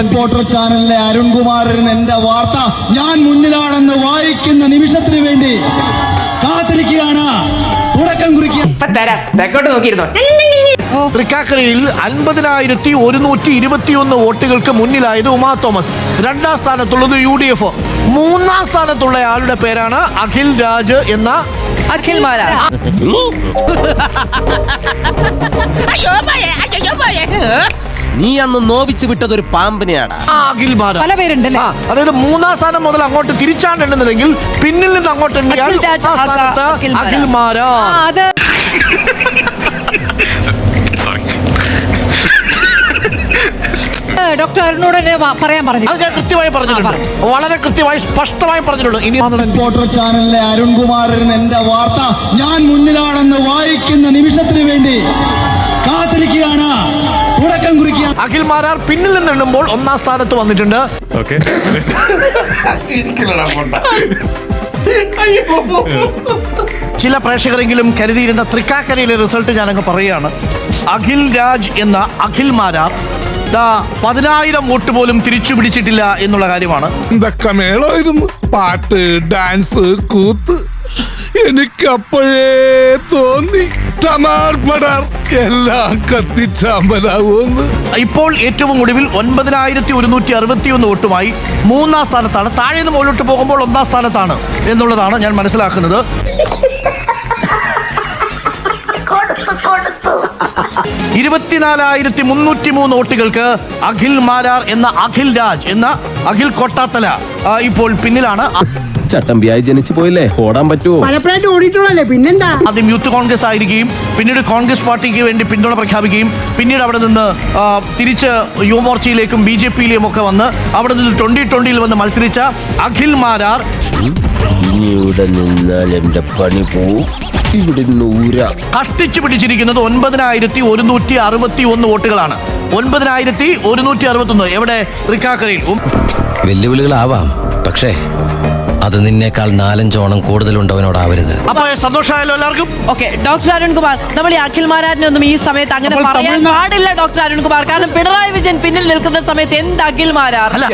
Reporter ചാനലിലെ അരുൺകുമാറിന് എന്റെ വാർത്ത ഞാൻ മുന്നിലാണെന്ന് വായിക്കുന്ന നിമിഷത്തിന് വേണ്ടി കാത്തിരിക്കുകയാണ്. തുടക്കം കുറിക്കുക. തൃക്കാക്കരയിൽ 50,121 വോട്ടുകൾക്ക് മുന്നിലായത് ഉമാ തോമസ്. രണ്ടാം സ്ഥാനത്തുള്ളത് UDF. മൂന്നാം സ്ഥാനത്തുള്ള ആളുടെ പേരാണ് അഖിൽ രാജ് എന്ന അഖിൽ മാരാർ. നീ അന്ന് നോവിച്ച് വിട്ടതൊരു പാമ്പിനെയാടാ. അഖിൽ മാരാർ പല പേരുണ്ടല്ലേ? അതായത് മൂന്നാം സ്ഥാനം മുതൽ അങ്ങോട്ട് തിരിച്ചാണ് എണ്ണുന്നതെങ്കിൽ പിന്നിൽ നിന്ന് അങ്ങോട്ട് എണ്ണിയാൽ അഖിൽ മാരാർ. ഡോക്ടർ അരുണോട് പറയാൻ പറഞ്ഞു. അത് ഞാൻ കൃത്യമായി പറഞ്ഞിട്ടുണ്ട്, വളരെ കൃത്യമായി സ്പഷ്ടമായി പറഞ്ഞിട്ടുണ്ട്. ഇനി റിപ്പോർട്ടർ ചാനലിലെ അരുൺകുമാറിന് എന്റെ വാർത്ത ഞാൻ മുന്നിലാണെന്ന് വായിക്കുന്ന നിമിഷത്തിന് വേണ്ടി കാത്തിരിക്കുകയാണ്. തുടക്കം കുറിക്കുക. അഖിൽ മാരാർ പിന്നിൽ നിന്ന് എണ്ണുമ്പോൾ ഒന്നാം സ്ഥാനത്ത് വന്നിട്ടുണ്ട്. ചില പ്രേക്ഷകരെങ്കിലും കരുതിയിരുന്ന തൃക്കാക്കരയിലെ റിസൾട്ട് ഞാനങ്ങ് പറയുകയാണ്. അഖിൽ രാജ് എന്ന അഖിൽ മാരാർ 10,000 വോട്ട് പോലും തിരിച്ചു പിടിച്ചിട്ടില്ല എന്നുള്ള കാര്യമാണ്. എന്തൊക്കെ മേളായിരുന്നു, പാട്ട്, ഡാൻസ്, കൂത്ത്. എനിക്കപ്പോഴേ തോന്നി എല്ലാം കത്തിച്ചാമ്പലാവൂന്ന്. ഇപ്പോൾ ഏറ്റവും ഒടുവിൽ 9,161 വോട്ടുമായി മൂന്നാം സ്ഥാനത്താണ്. താഴെ നിന്ന് മുകളിലോട്ട് പോകുമ്പോൾ ഒന്നാം സ്ഥാനത്താണ് എന്നുള്ളതാണ് ഞാൻ മനസ്സിലാക്കുന്നത്. 24,303 വോട്ടുകൾക്ക് അഖിൽ മാരാർ എന്ന അഖിൽ രാജ് എന്ന അഖിൽ കൊട്ടാത്തല ഇപ്പോൾ പിന്നിലാണ്. ചട്ടമ്പിയായി ജനിച്ചു പോയില്ലേ, ഓടാൻ പറ്റുമോ? പലപ്പോഴായിട്ട് ഓടിയിട്ടുള്ളല്ലേ, പിന്നെന്താ? ആദ്യം യൂത്ത് കോൺഗ്രസ് ആയിരിക്കുകയും പിന്നീട് കോൺഗ്രസ് പാർട്ടിക്ക് വേണ്ടി പിന്തുണ പ്രഖ്യാപിക്കുകയും പിന്നീട് അവിടെ നിന്ന് തിരിച്ച് യുവമോർച്ചയിലേക്കും BJPയിലേക്കും ഒക്കെ വന്ന് അവിടെ നിന്ന് 2020 വന്ന് മത്സരിച്ച അഖിൽ മാരാർ ഇവിടെ നിന്നാൽ എന്റെ പണി പോവും. ഇവിടെ കഷ്ടിച്ചു പിടിച്ചിരിക്കുന്നത് 9,161 വോട്ടുകളാണ്. 9,161 എവിടെ? തൃക്കാക്കരയിൽ. വെല്ലുവിളികളാവാം, പക്ഷേ അത് നിന്നേക്കാൾ 4-5 ഓണം കൂടുതലുണ്ടവനോടാവരുത്. അപ്പൊ സന്തോഷമായല്ലോ എല്ലാവർക്കും. ഓക്കെ, ഡോക്ടർ അരുൺകുമാർ, നമ്മൾ ഈ അഖിൽ മാരാറിനെ ഒന്നും ഈ സമയത്ത് അങ്ങനെ പറയാൻ പാടില്ല ഡോക്ടർ അരുൺകുമാർ. കാരണം പിണറായി വിജയൻ പിന്നിൽ നിൽക്കുന്ന സമയത്ത് എന്ത് അഖിൽ മാരാർ? അല്ല